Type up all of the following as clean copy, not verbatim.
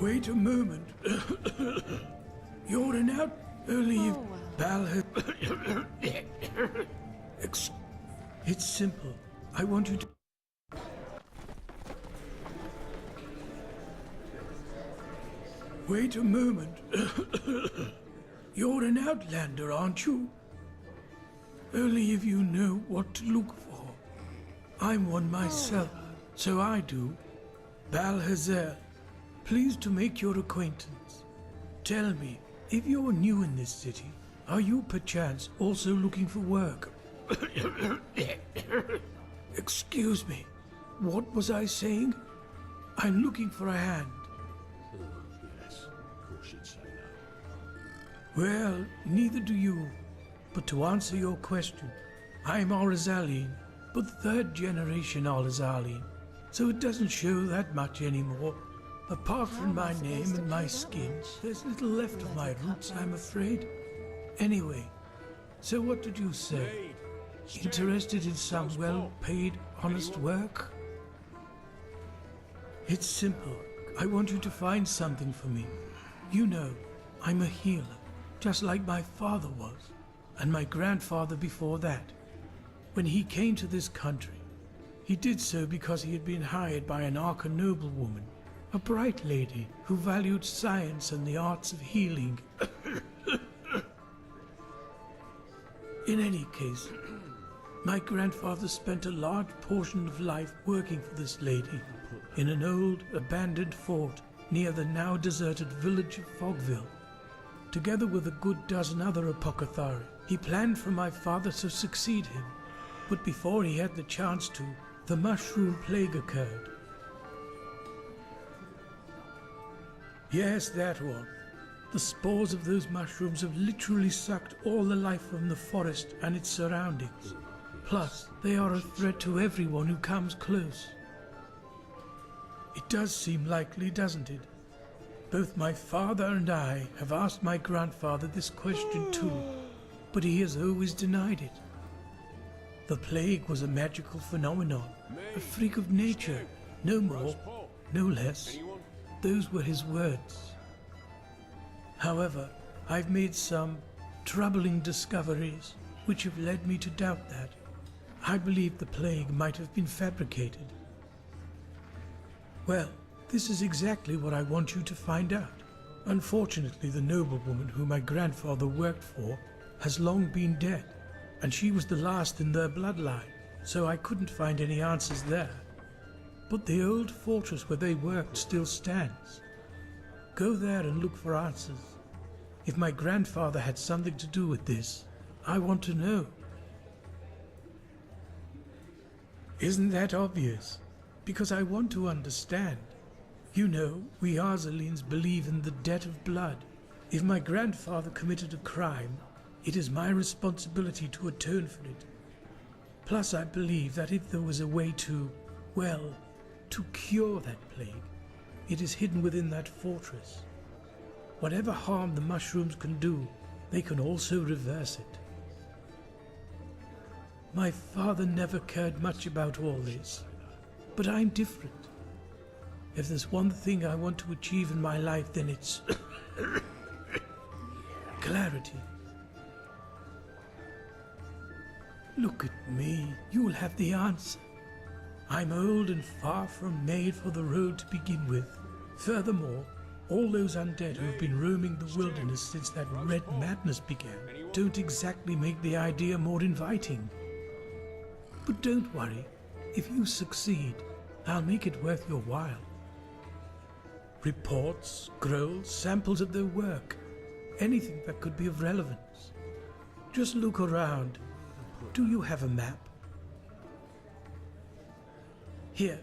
Wait a moment. You're an out early Oh, well. Bal has... It's simple. I want you to... Wait a moment. You're an outlander, aren't you? Only if you know what to look for. I'm one myself, so I do. Balhazel, pleased to make your acquaintance. Tell me, if you're new in this city, are you perchance also looking for work? Excuse me, what was I saying? I'm looking for a hand. Yes, of course you'd say that. Well, neither do you. But to answer your question, I'm Arizaline, but third generation Arizaline, so it doesn't show that much anymore. Apart from my name and my skin, there's little left of my roots, I'm afraid. Anyway, so what did you say? Interested in some well-paid, honest work? It's simple. I want you to find something for me. You know, I'm a healer, just like my father was, and my grandfather before that. When he came to this country, he did so because he had been hired by an Arca noblewoman, a bright lady who valued science and the arts of healing. In any case, my grandfather spent a large portion of life working for this lady in an old, abandoned fort near the now deserted village of Fogville. Together with a good dozen other apothecary, he planned for my father to succeed him, but before he had the chance to, the mushroom plague occurred. Yes, that one. The spores of those mushrooms have literally sucked all the life from the forest and its surroundings. Plus, they are a threat to everyone who comes close. It does seem likely, doesn't it? Both my father and I have asked my grandfather this question too, but he has always denied it. The plague was a magical phenomenon, a freak of nature, no more, no less. Those were his words. However, I've made some troubling discoveries which have led me to doubt that. I believe the plague might have been fabricated. Well, this is exactly what I want you to find out. Unfortunately, the noblewoman who my grandfather worked for has long been dead, and she was the last in their bloodline, so I couldn't find any answers there. But the old fortress where they worked still stands. Go there and look for answers. If my grandfather had something to do with this, I want to know. Isn't that obvious? Because I want to understand. You know, we Arzalines believe in the debt of blood. If my grandfather committed a crime, it is my responsibility to atone for it. Plus, I believe that if there was a way to, well, to cure that plague, it is hidden within that fortress. Whatever harm the mushrooms can do, they can also reverse it. My father never cared much about all this, but I'm different. If there's one thing I want to achieve in my life, then it's clarity. Look at me, you'll have the answer. I'm old and far from made for the road to begin with. Furthermore, all those undead who have been roaming the wilderness since that red madness began don't exactly make the idea more inviting. But don't worry, if you succeed, I'll make it worth your while. Reports, scrolls, samples of their work, anything that could be of relevance. Just look around. Do you have a map? Here,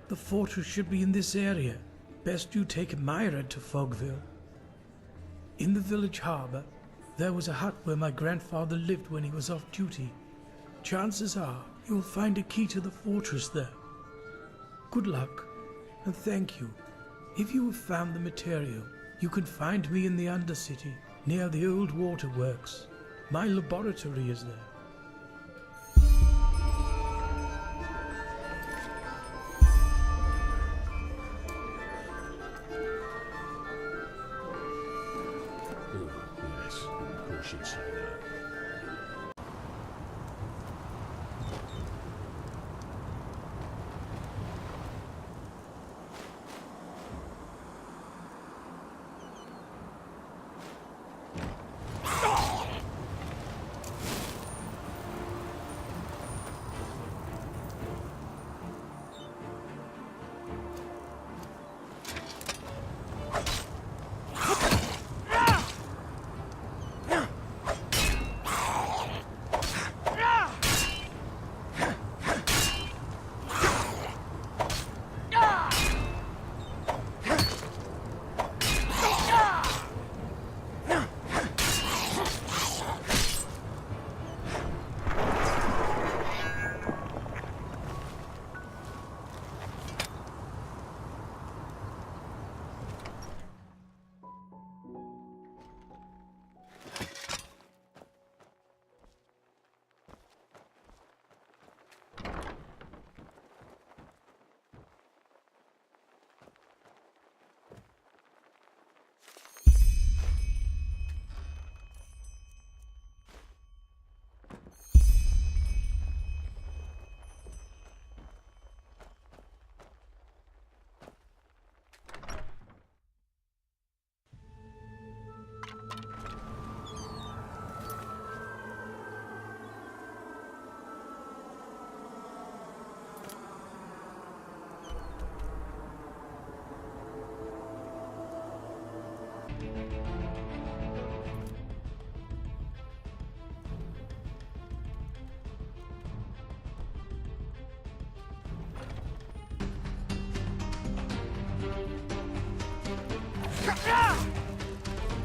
the fortress should be in this area. Best you take a Myra to Fogville. In the village harbour, there was a hut where my grandfather lived when he was off duty. Chances are you'll find a key to the fortress there. Good luck, and thank you. If you have found the material, you can find me in the Undercity, near the old waterworks. My laboratory is there. course you'd say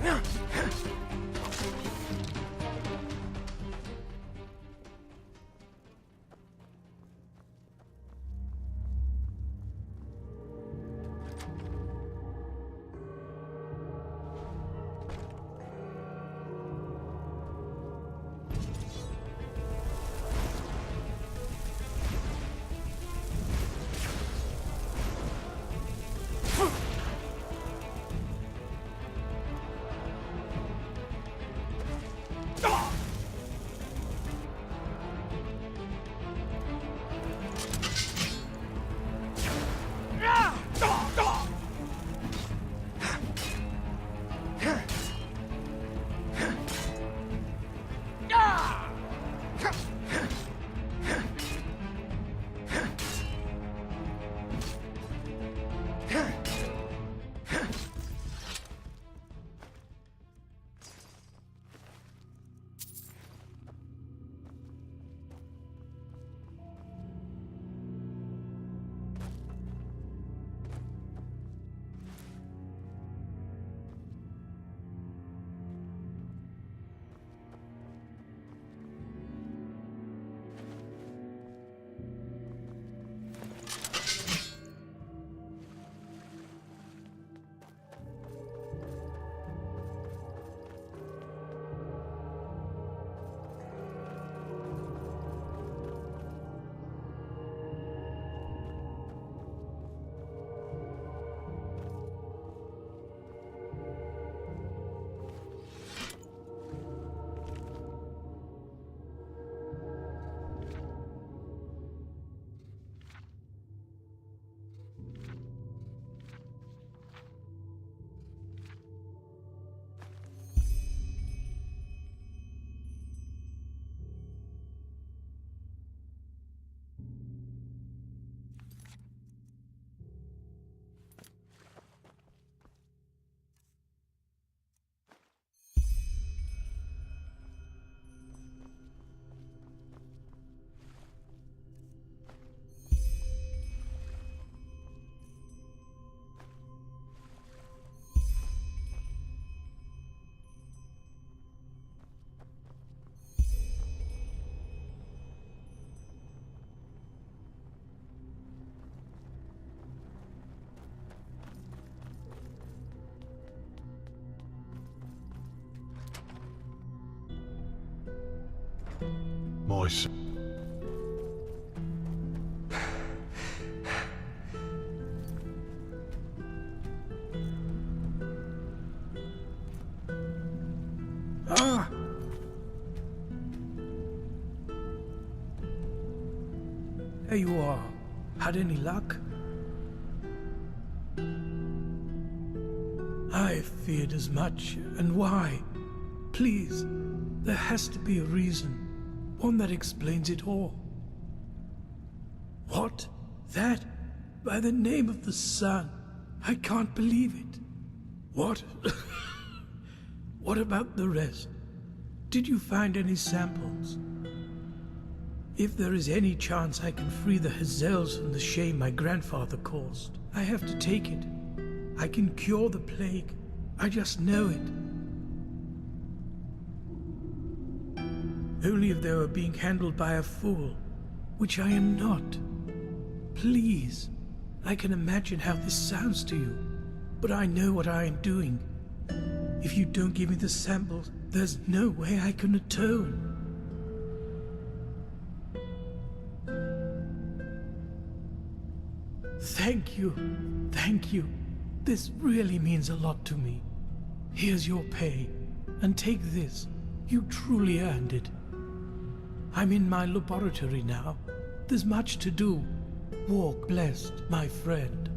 no. Moist. Ah, There you are. Had any luck? I feared as much. And why? Please, there has to be a reason. One that explains it all. What? That? By the name of the sun. I can't believe it. What? What about the rest? Did you find any samples? If there is any chance I can free the Hazels from the shame my grandfather caused, I have to take it. I can cure the plague. I just know it. Only if they were being handled by a fool, which I am not. Please, I can imagine how this sounds to you, but I know what I am doing. If you don't give me the samples, there's no way I can atone. Thank you. Thank you. This really means a lot to me. Here's your pay, and take this. You truly earned it. I'm in my laboratory now. There's much to do. Walk blessed, my friend.